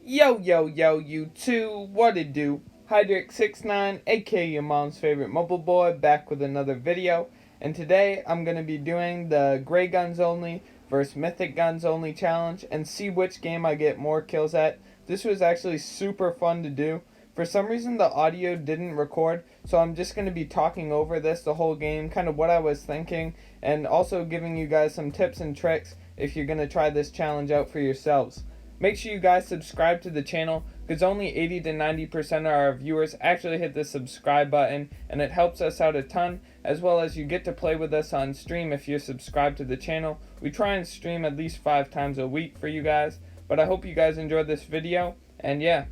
Yo, yo, yo, you two, what it do? Hydric69, aka your mom's favorite mobile boy, back with another video. And today I'm going to be doing the Gray Guns Only versus Mythic Guns Only challenge and see which game I get more kills at. This was actually super fun to do. For some reason the audio didn't record, so I'm just going to be talking over this the whole game, kind of what I was thinking, and also giving you guys some tips and tricks if you're going to try this challenge out for yourselves. Make sure you guys subscribe to the channel because only 80 to 90% of our viewers actually hit the subscribe button, and it helps us out a ton, as well as you get to play with us on stream if you're subscribed to the channel. We try and stream at least 5 times a week for you guys, but I hope you guys enjoyed this video, and yeah.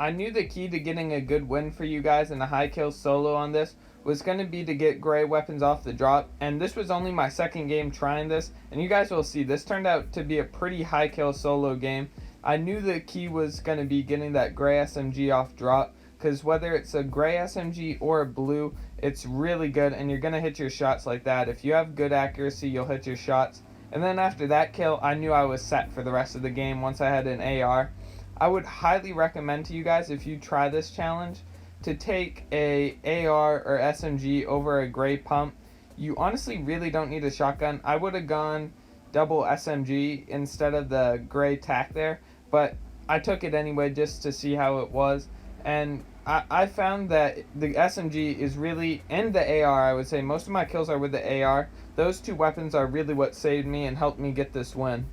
I knew the key to getting a good win for you guys in a high kill solo on this was going to be to get gray weapons off the drop, and this was only my second game trying this, and you guys will see this turned out to be a pretty high kill solo game. I knew the key was going to be getting that gray SMG off drop, because whether it's a gray SMG or a blue, it's really good, and you're going to hit your shots like that. If you have good accuracy, you'll hit your shots. And then after that kill, I knew I was set for the rest of the game once I had an AR. I would highly recommend to you guys, if you try this challenge, to take a AR or SMG over a gray pump. You honestly really don't need a shotgun. I would have gone double SMG instead of the gray tack there, but I took it anyway just to see how it was. And I found that the SMG is really, and the AR, I would say most of my kills are with the AR. Those two weapons are really what saved me and helped me get this win.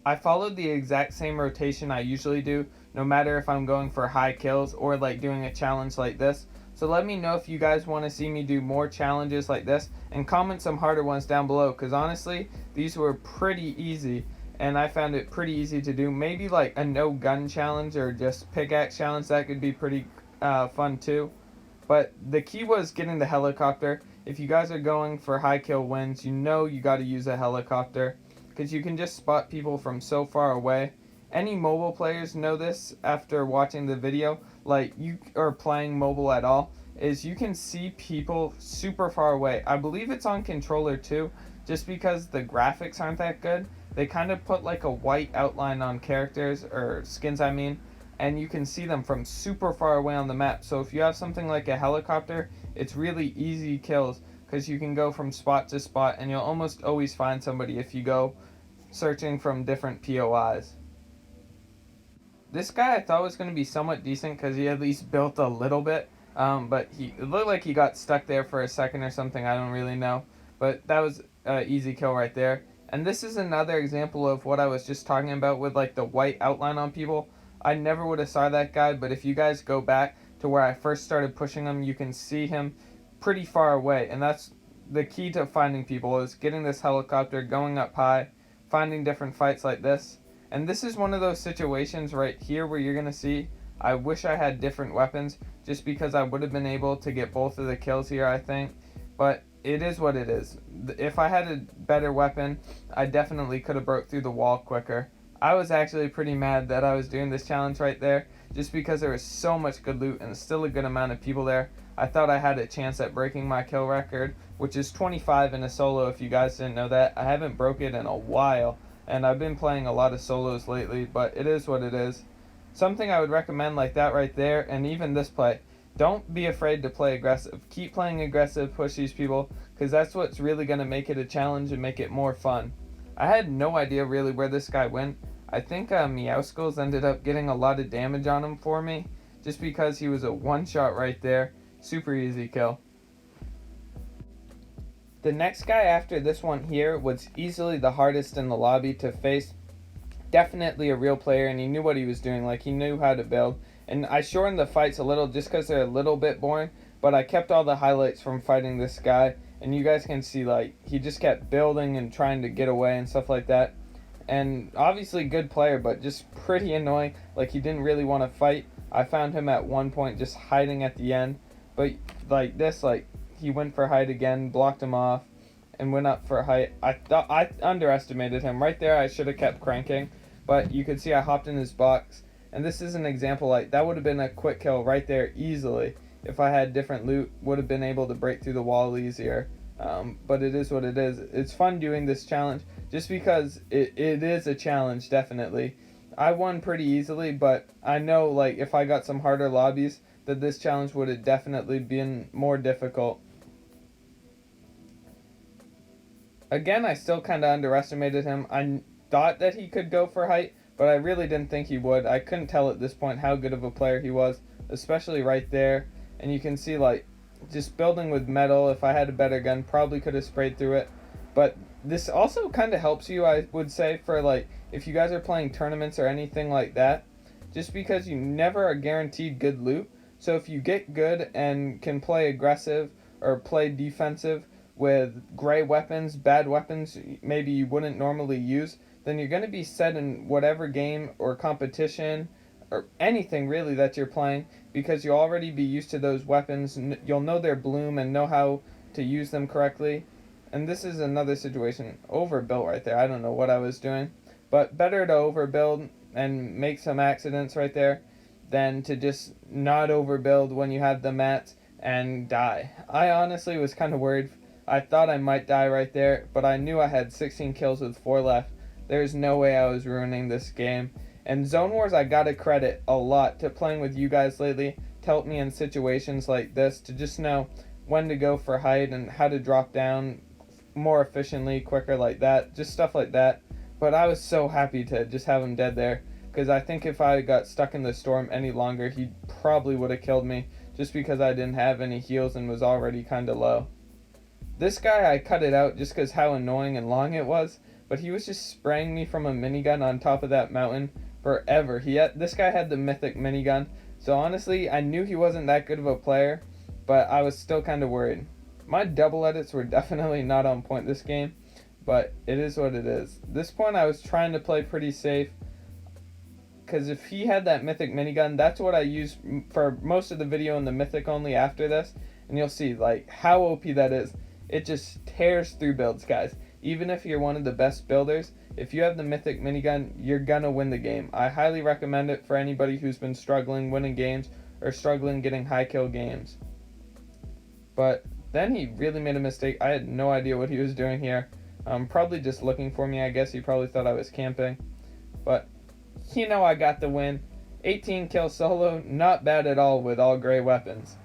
I followed the exact same rotation I usually do, no matter if I'm going for high kills or like doing a challenge like this. So let me know if you guys want to see me do more challenges like this, and comment some harder ones down below, because honestly, these were pretty easy, and I found it pretty easy to do. Maybe like a no gun challenge or just pickaxe challenge, that could be pretty fun too. But the key was getting the helicopter. If you guys are going for high kill wins, you know you got to use a helicopter, because you can just spot people from so far away. Any mobile players know this after watching the video, like you are playing mobile at all, is you can see people super far away. I believe it's on controller too, just because the graphics aren't that good. They kind of put like a white outline on characters, or skins I mean, and you can see them from super far away on the map. So if you have something like a helicopter, it's really easy kills, because you can go from spot to spot, and you'll almost always find somebody if you go searching from different POIs. This guy I thought was going to be somewhat decent because he at least built a little bit, but it looked like he got stuck there for a second or something, I don't really know. But that was an easy kill right there. And this is another example of what I was just talking about with like the white outline on people. I never would have saw that guy, but if you guys go back to where I first started pushing him, you can see him pretty far away. And that's the key to finding people, is getting this helicopter, going up high, finding different fights like this. And this is one of those situations right here where you're going to see I wish I had different weapons, just because I would have been able to get both of the kills here, I think. But it is what it is. If I had a better weapon, I definitely could have broke through the wall quicker. I was actually pretty mad that I was doing this challenge right there, just because there was so much good loot and still a good amount of people there. I thought I had a chance at breaking my kill record, which is 25 in a solo, if you guys didn't know that. I haven't broke it in a while, and I've been playing a lot of solos lately, but it is what it is. Something I would recommend like that right there, and even this play, don't be afraid to play aggressive. Keep playing aggressive, push these people, because that's what's really going to make it a challenge and make it more fun. I had no idea really where this guy went. I think Meowskulls ended up getting a lot of damage on him for me, just because he was a one shot right there. Super easy kill. The next guy after this one here was easily the hardest in the lobby to face. Definitely a real player, and he knew what he was doing, like he knew how to build. And I shortened the fights a little just because they're a little bit boring, but I kept all the highlights from fighting this guy, and you guys can see like he just kept building and trying to get away and stuff like that. And obviously good player, but just pretty annoying, like he didn't really want to fight. I found him at one point just hiding at the end, but like this, like he went for height again, blocked him off, and went up for height. I thought I underestimated him right there. I should have kept cranking, but you could see I hopped in his box, and this is an example, like that would have been a quick kill right there easily. If I had different loot, would have been able to break through the wall easier. But it is what it is. It's fun doing this challenge just because it is a challenge, definitely. I won pretty easily, but I know like if I got some harder lobbies, that this challenge would have definitely been more difficult. Again, I still kind of underestimated him. I thought that he could go for height, but I really didn't think he would. I couldn't tell at this point how good of a player he was, especially right there. And you can see like just building with metal, if I had a better gun, probably could have sprayed through it. But this also kind of helps you, I would say, for like if you guys are playing tournaments or anything like that, just because you never are guaranteed good loot. So if you get good and can play aggressive or play defensive with gray weapons, bad weapons maybe you wouldn't normally use, then you're going to be set in whatever game or competition or anything really that you're playing, because you'll already be used to those weapons. You'll know their bloom and know how to use them correctly. And this is another situation. Overbuilt right there. I don't know what I was doing. But better to overbuild and make some accidents right there than to just not overbuild when you have the mats and die. I honestly was kind of worried. I thought I might die right there, but I knew I had 16 kills with 4 left. There's no way I was ruining this game. And Zone Wars, I gotta credit a lot to playing with you guys lately to help me in situations like this, to just know when to go for height and how to drop down more efficiently, quicker, like that. Just stuff like that. But I was so happy to just have him dead there, because I think if I got stuck in the storm any longer, he probably would have killed me, just because I didn't have any heals and was already kind of low. This guy, I cut it out just because how annoying and long it was, but he was just spraying me from a minigun on top of that mountain forever. This guy had the Mythic minigun, so honestly, I knew he wasn't that good of a player, but I was still kind of worried. My double edits were definitely not on point this game, but it is what it is. This point, I was trying to play pretty safe, because if he had that Mythic minigun, that's what I used for most of the video in the Mythic only after this, and you'll see like how OP that is. It just tears through builds, guys. Even if you're one of the best builders, if you have the Mythic minigun, you're gonna win the game. I highly recommend it for anybody who's been struggling winning games or struggling getting high kill games. But then he really made a mistake. I had no idea what he was doing here. Probably just looking for me, I guess. He probably thought I was camping. But you know, I got the win. 18 kill solo, not bad at all with all gray weapons.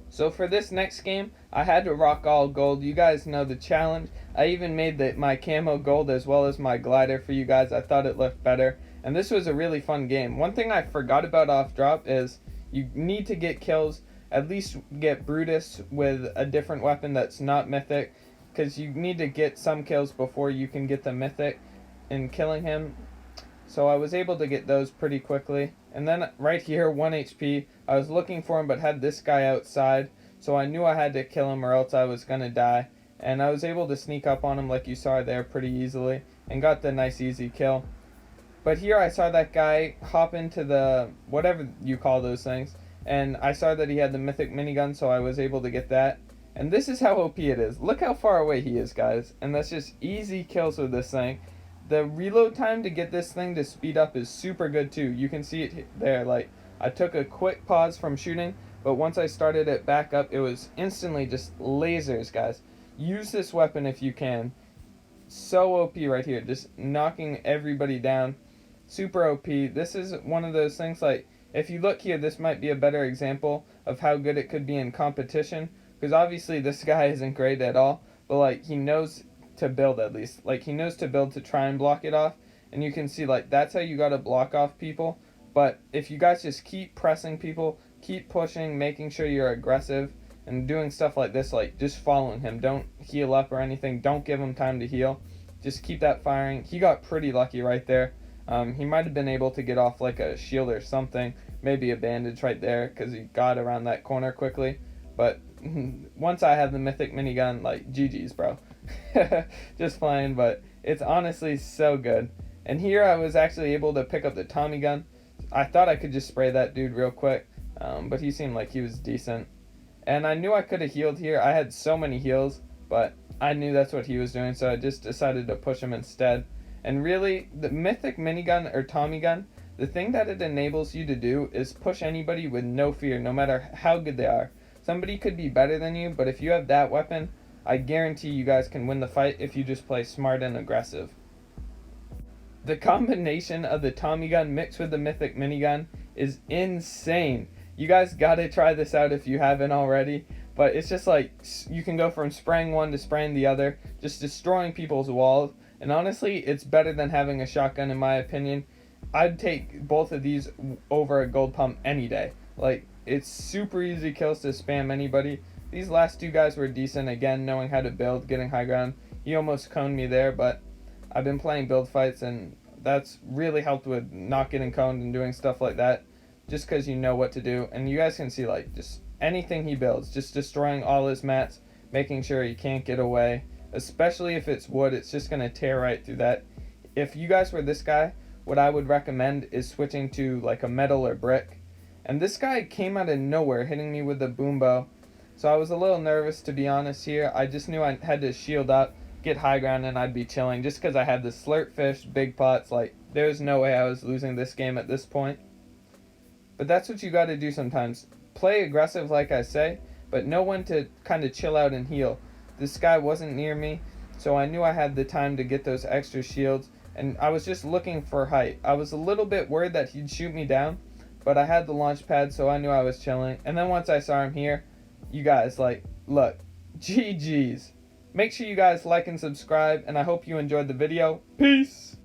So for this next game, I had to rock all gold. You guys know the challenge. I even made my camo gold as well as my glider for you guys. I thought it looked better. And this was a really fun game. One thing I forgot about off drop is you need to get kills. At least get Brutus with a different weapon that's not Mythic, because you need to get some kills before you can get the Mythic in killing him. So I was able to get those pretty quickly. And then right here, 1 HP, I was looking for him but had this guy outside, so I knew I had to kill him or else I was gonna die. And I was able to sneak up on him like you saw there pretty easily and got the nice easy kill. But here I saw that guy hop into the, whatever you call those things, and I saw that he had the Mythic minigun, so I was able to get that. And this is how OP it is. Look how far away he is, guys. And that's just easy kills with this thing. The reload time to get this thing to speed up is super good too. You can see it there. Like, I took a quick pause from shooting, but once I started it back up, it was instantly just lasers, guys. Use this weapon if you can. So OP right here, just knocking everybody down. Super OP. This is one of those things, like, if you look here, this might be a better example of how good it could be in competition, because obviously this guy isn't great at all, but like, he knows to build, at least. Like, he knows to build to try and block it off, and you can see like that's how you gotta block off people. But if you guys just keep pressing people, keep pushing, making sure you're aggressive and doing stuff like this, like just following him, don't heal up or anything, don't give him time to heal, just keep that firing. He got pretty lucky right there. He might have been able to get off like a shield or something, maybe a bandage right there, because he got around that corner quickly. But once I have the Mythic minigun, like, GG's, bro. Just playing, but it's honestly so good. And here I was actually able to pick up the Tommy gun. I thought I could just spray that dude real quick, but he seemed like he was decent. And I knew I could have healed here. I had so many heals, but I knew that's what he was doing, so I just decided to push him instead. And really, the Mythic minigun or Tommy gun, the thing that it enables you to do is push anybody with no fear, no matter how good they are. Somebody could be better than you, but if you have that weapon, I guarantee you guys can win the fight if you just play smart and aggressive. The combination of the Tommy gun mixed with the Mythic minigun is insane. You guys gotta try this out if you haven't already. But it's just like, you can go from spraying one to spraying the other, just destroying people's walls. And honestly, it's better than having a shotgun in my opinion. I'd take both of these over a gold pump any day. Like, it's super easy kills to spam anybody. These last two guys were decent, again, knowing how to build, getting high ground. He almost coned me there, but I've been playing build fights, and that's really helped with not getting coned and doing stuff like that, just because you know what to do. And you guys can see, like, just anything he builds, just destroying all his mats, making sure he can't get away. Especially if it's wood, it's just going to tear right through that. If you guys were this guy, what I would recommend is switching to like a metal or brick. And this guy came out of nowhere, hitting me with the boom bow. So I was a little nervous, to be honest here. I just knew I had to shield up, get high ground, and I'd be chilling. Just because I had the slurp fish, big pots, like, there's no way I was losing this game at this point. But that's what you got to do sometimes. Play aggressive, like I say, but know when to kind of chill out and heal. This guy wasn't near me, so I knew I had the time to get those extra shields, and I was just looking for height. I was a little bit worried that he'd shoot me down, but I had the launch pad, so I knew I was chilling. And then once I saw him here, you guys, like, look, GG's. Make sure you guys like and subscribe, and I hope you enjoyed the video. Peace!